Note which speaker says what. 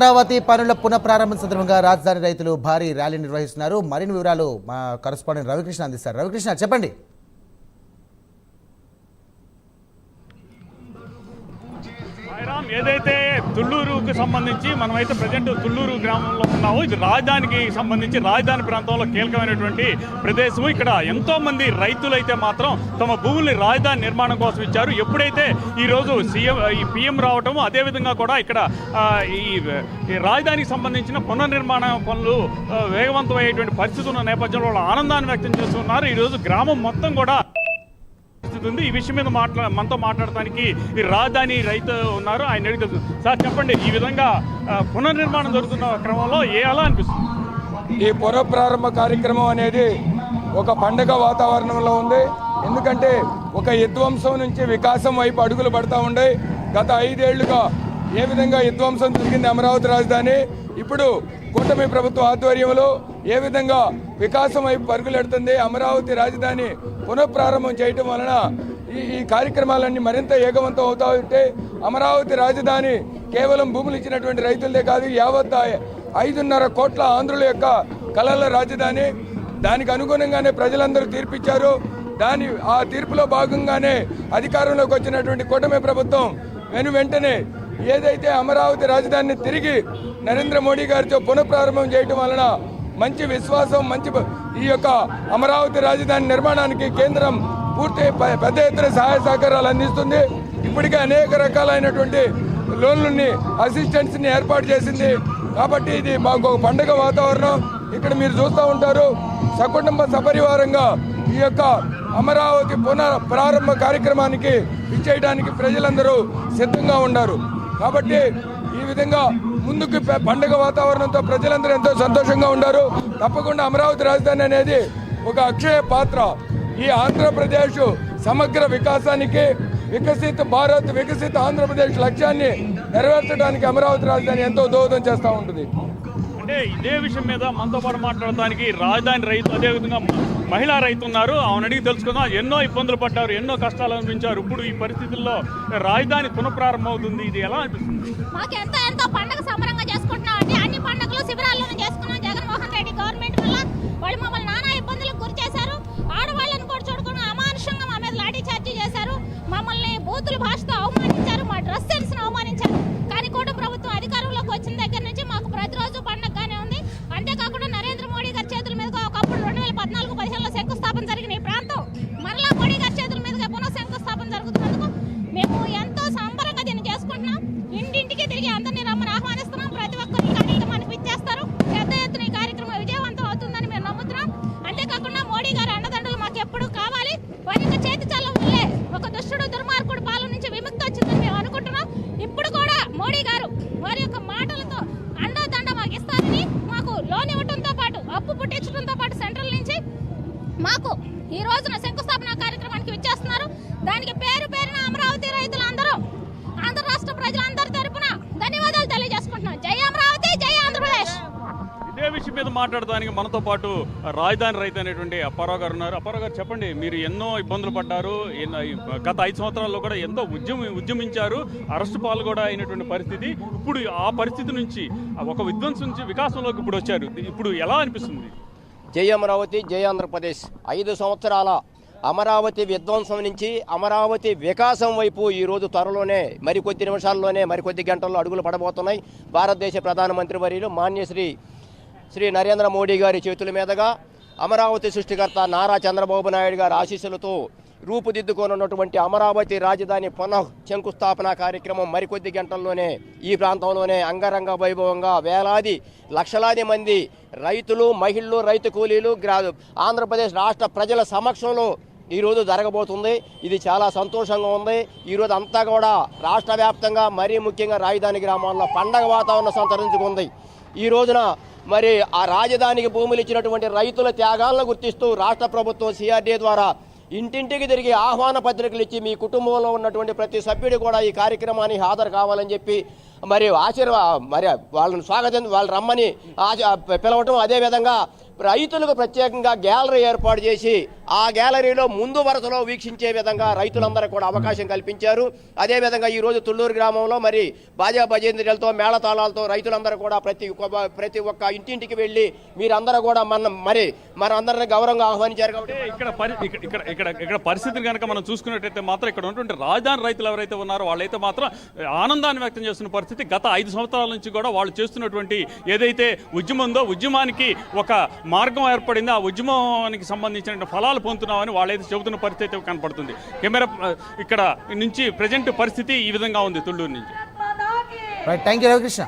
Speaker 1: అమరావతి పనుల పునఃప్రారంభం సందర్భంగా రాజధాని రైతులు భారీ ర్యాలీ నిర్వహిస్తున్నారు. మరిన్ని వివరాలు మా కరెస్పాండెంట్ రవికృష్ణ అందిస్తారు. రవికృష్ణ, చెప్పండి.
Speaker 2: ఏదైతే తుళ్ళూరుకు సంబంధించి మనమైతే ప్రజెంట్ తుళ్ళూరు గ్రామంలో ఉన్నాము. ఇది రాజధానికి సంబంధించి రాజధాని ప్రాంతంలో కీలకమైనటువంటి ప్రదేశం. ఇక్కడ ఎంతో మంది రైతులైతే మాత్రం తమ భూముల్ని రాజధాని నిర్మాణం కోసం ఇచ్చారు. ఎప్పుడైతే ఈరోజు పిఎం రావటం, అదేవిధంగా కూడా ఇక్కడ ఈ రాజధానికి సంబంధించిన పునర్నిర్మాణ పనులు వేగవంతమయ్యేటువంటి పరిస్థితి ఉన్న నేపథ్యంలో వాళ్ళు ఆనందాన్ని వ్యక్తం చేస్తున్నారు. ఈరోజు గ్రామం మొత్తం కూడా ఉంది. ఈ విషయం మీద మనతో మాట్లాడటానికి ఈ రాజధాని రైతు ఉన్నారు. ఆయన అడిగితే, సార్ చెప్పండి, ఈ విధంగా పునర్నిర్మాణం జరుగుతున్న క్రమంలో ఎలా అనిపిస్తుంది?
Speaker 3: ఈ పునఃప్రారంభ కార్యక్రమం అనేది ఒక పండగ వాతావరణంలో ఉంది. ఎందుకంటే ఒక విధ్వంసం నుంచి వికాసం వైపు అడుగులు పడతా ఉండే. గత 5 ఏళ్లుగా ఏ విధంగా విధ్వంసం జరిగింది అమరావతి రాజధాని, ఇప్పుడు కూటమి ప్రభుత్వ ఆధ్వర్యంలో ఏ విధంగా వికాసం వైపు పరుగులెడుతుంది. అమరావతి రాజధాని పునఃప్రారంభం చేయటం వలన ఈ కార్యక్రమాలన్నీ మరింత వేగవంతం అవుతా ఉంటే అమరావతి రాజధాని కేవలం భూములు ఇచ్చినటువంటి రైతులదే కాదు, యావత్ 5.5 కోట్ల ఆంధ్రుల యొక్క కళల రాజధాని. దానికి అనుగుణంగానే ప్రజలందరూ తీర్పిచ్చారు. ఆ తీర్పులో భాగంగానే అధికారంలోకి వచ్చినటువంటి కూటమి ప్రభుత్వం వెంటనే ఏదైతే అమరావతి రాజధానిని తిరిగి నరేంద్ర మోడీ గారితో పునఃప్రారంభం చేయటం వలన మంచి విశ్వాసం, ఈ యొక్క అమరావతి రాజధాని నిర్మాణానికి కేంద్రం పూర్తి పెద్ద ఎత్తున సహాయ సహకారాలు అందిస్తుంది. ఇప్పటికే అనేక రకాలైనటువంటి లోన్లని, అసిస్టెంట్స్ని ఏర్పాటు చేసింది. కాబట్టి ఇది మాకు ఒక పండుగ వాతావరణం. ఇక్కడ మీరు చూస్తూ ఉంటారు, సకుటుంబ సపరివారంగా ఈ యొక్క అమరావతి పునఃప్రారంభ కార్యక్రమానికి ఇచ్చేయడానికి ప్రజలందరూ సిద్ధంగా ఉన్నారు. కాబట్టి ఈ విధంగా ముందుకు పండుగ వాతావరణంతో ప్రజలందరూ ఎంతో సంతోషంగా ఉన్నారు. తప్పకుండా అమరావతి రాజధాని అనేది ఒక అక్షయ పాత్ర. ఈ ఆంధ్రప్రదేశ్ సమగ్ర వికాసానికి, వికసిత భారత్, వికసిత ఆంధ్రప్రదేశ్ లక్ష్యాన్ని నెరవేర్చడానికి అమరావతి రాజధాని ఎంతో దోహదం చేస్తూ ఉంటుంది.
Speaker 2: అంటే ఇదే విషయం మీద మనతో పాటు మాట్లాడడానికి రాజధాని రైతు, అదేవిధంగా మహిళా రైతు ఉన్నారు. ఆమెను అడిగి తెలుసుకుందాం. ఎన్నో ఇబ్బందులు పడ్డారు, ఎన్నో కష్టాలు అనిపించారు. ఇప్పుడు ఈ పరిస్థితుల్లో రాజధాని పునఃప్రారంభం అవుతుంది. ఇది ఎలా అనిపిస్తుంది?
Speaker 4: మాకు ఎంతో పండుగ సంబరంగా చేసుకుంటున్నాం అండి. అన్ని పండుగలు శిబిరాల్లోనే చేసుకున్నాం. జగన్మోహన్ రెడ్డి గవర్నమెంట్ వల్ల వాళ్ళు మమ్మల్ని నానా ఇబ్బందులకు గురి చేశారు. ఆడవాళ్ళని కూడా చూడకుండా అమానుషంగా మా మీద లాఠీ చార్జీ చేశారు. మమ్మల్ని బూతుల భాషతో అవమానించారు. మా డ్రెస్ సెన్స్ను అవమానించారు. కానీ కూడా ప్రభుత్వం అధికారంలోకి వచ్చిన దగ్గర నుంచి మాకు ప్రతిరోజు పండుగగానే ఉంది. అంతేకాకుండా నరేంద్ర మోడీ గారి చేతుల మీదుగా ఒకప్పుడు 2014-15లో శంకుస్థాపన జరిగిన ఈ ప్రాంతం మరలా మోడీ గారి చేతుల మీదుగా పునః శంకుస్థాపన జరుగుతున్నందుకు మేము ఎంతో సంబరంగా దీన్ని చేసుకుంటున్నాం. ఇంటింటికి తిరిగి అందరినీ రమ్మని ఆహ్వానిస్తున్నాం. ప్రతి ఒక్కరు ఈ కార్యక్రమానికి ఇచ్చేస్తారు. పెద్ద ఎత్తున ఈ కార్యక్రమం విజయవంతం అవుతుందని మేము నమ్ముతున్నాం. అంతేకాకుండా మోడీ గారి అండదండలు మాకు ఎప్పుడు కావాలి. వారి యొక్క చేతి చల్లం వల్లే ఒక దుష్టుడు, దుర్మార్గుడు పాలన నుంచి విముక్తి వచ్చిందని మేము అనుకుంటున్నాం. ఇప్పుడు కూడా మోడీ గారు వారి యొక్క మాటలతో అండదండ మాకు ఇస్తారని, మాకు లోన్ ఇవ్వడంతో పాటు అప్పు పుట్టించడంతో పాటు సెంట్రల్ నుంచి మాకు ఈ రోజున శంకుస్థాపన కార్యక్రమానికి విచ్చేస్తున్నారు. దానికి పేరున అమరావతి రైతులందరూ, ఆంధ్ర రాష్ట్ర ప్రజలందరి తరపున ధన్యవాదాలు తెలియజేసుకుంటున్నాం. జై అమరావతి, జై ఆంధ్రప్రదేశ్.
Speaker 2: ఇదే విషయం మీద మాట్లాడడానికి మనతో పాటు రాజధాని రైతు అనేటువంటి అప్పారావు గారు ఉన్నారు. అప్పారావు గారు, చెప్పండి, మీరు ఎన్నో ఇబ్బందులు పడ్డారు. గత 5 సంవత్సరాల్లో కూడా ఎంతో ఉద్యమించారు. అరెస్టు పాలు కూడా అయినటువంటి పరిస్థితి. ఇప్పుడు ఆ పరిస్థితి నుంచి ఒక విధ్వంసం నుంచి వికాసంలోకి ఇప్పుడు వచ్చారు. ఇప్పుడు ఎలా అనిపిస్తుంది?
Speaker 5: జై అమరావతి, జై ఆంధ్రప్రదేశ్. 5 సంవత్సరాల అమరావతి విధ్వంసం నుంచి అమరావతి వికాసం వైపు ఈరోజు త్వరలోనే మరికొద్ది నిమిషాల్లోనే, మరికొద్ది గంటల్లో అడుగులు పడబోతున్నాయి. భారతదేశ ప్రధానమంత్రి వర్యులు శ్రీ నరేంద్ర మోడీ గారి చేతుల మీదుగా అమరావతి సృష్టికర్త నారా చంద్రబాబు నాయుడు గారి ఆశీస్సులతో రూపుదిద్దుకోనున్నటువంటి అమరావతి రాజధాని పునః శంకుస్థాపన కార్యక్రమం మరికొద్ది గంటల్లోనే ఈ ప్రాంతంలోనే అంగరంగ వైభవంగా లక్షలాది మంది రైతులు, మహిళలు, రైతు కూలీలు, ఆంధ్రప్రదేశ్ రాష్ట్ర ప్రజల సమక్షంలో ఈరోజు జరగబోతుంది. ఇది చాలా సంతోషంగా ఉంది. ఈరోజు అంతా కూడా రాష్ట్ర వ్యాప్తంగా, మరీ ముఖ్యంగా రాజధాని గ్రామాల్లో పండగ వాతావరణం సంతరించుకుంది. ఈ రోజున మరి ఆ రాజధానికి భూములు ఇచ్చినటువంటి రైతుల త్యాగాలను గుర్తిస్తూ రాష్ట్ర ప్రభుత్వం CRDA ద్వారా ఇంటింటికి తిరిగి ఆహ్వాన పత్రికలు ఇచ్చి మీ కుటుంబంలో ఉన్నటువంటి ప్రతి సభ్యుడు కూడా ఈ కార్యక్రమానికి హాజరు కావాలని చెప్పి మరి వాళ్ళని వాళ్ళు రమ్మని పిలవటం, అదేవిధంగా రైతులకు ప్రత్యేకంగా గ్యాలరీ ఏర్పాటు చేసి ఆ గ్యాలరీలో ముందు వరుసలో వీక్షించే విధంగా రైతులందరూ కూడా అవకాశం కల్పించారు. అదేవిధంగా ఈరోజు తుళ్ళూరు గ్రామంలో మరి బాజా భజేంద్రియాలతో మేళతాళాలతో రైతులందరూ కూడా ప్రతి ఒక్క ఇంటింటికి వెళ్ళి మీరందరూ కూడా మనందరిని గౌరవంగా ఆహ్వానించారు. కాబట్టి
Speaker 2: ఇక్కడ పరిస్థితిని కనుక మనం చూసుకున్నట్టయితే మాత్రం ఇక్కడ ఉన్నటువంటి రాజధాని రైతులు ఎవరైతే ఉన్నారో వాళ్ళైతే మాత్రం ఆనందాన్ని వ్యక్తం చేస్తున్న పరిస్థితి. గత 5 సంవత్సరాల నుంచి కూడా వాళ్ళు చేస్తున్నటువంటి ఏదైతే ఉద్యమం ఉందో ఉద్యమానికి ఒక మార్గం ఏర్పడింది. ఆ ఉద్యమానికి సంబంధించిన ఫలాలు పొందుతున్నామని వాళ్ళైతే చెబుతున్న పరిస్థితి కనపడుతుంది. కెమెరా ఇక్కడ నుంచి ప్రజెంట్ పరిస్థితి ఈ విధంగా ఉంది తుళ్ళూరు నుంచి.
Speaker 1: Right, thank you Ravikrishna.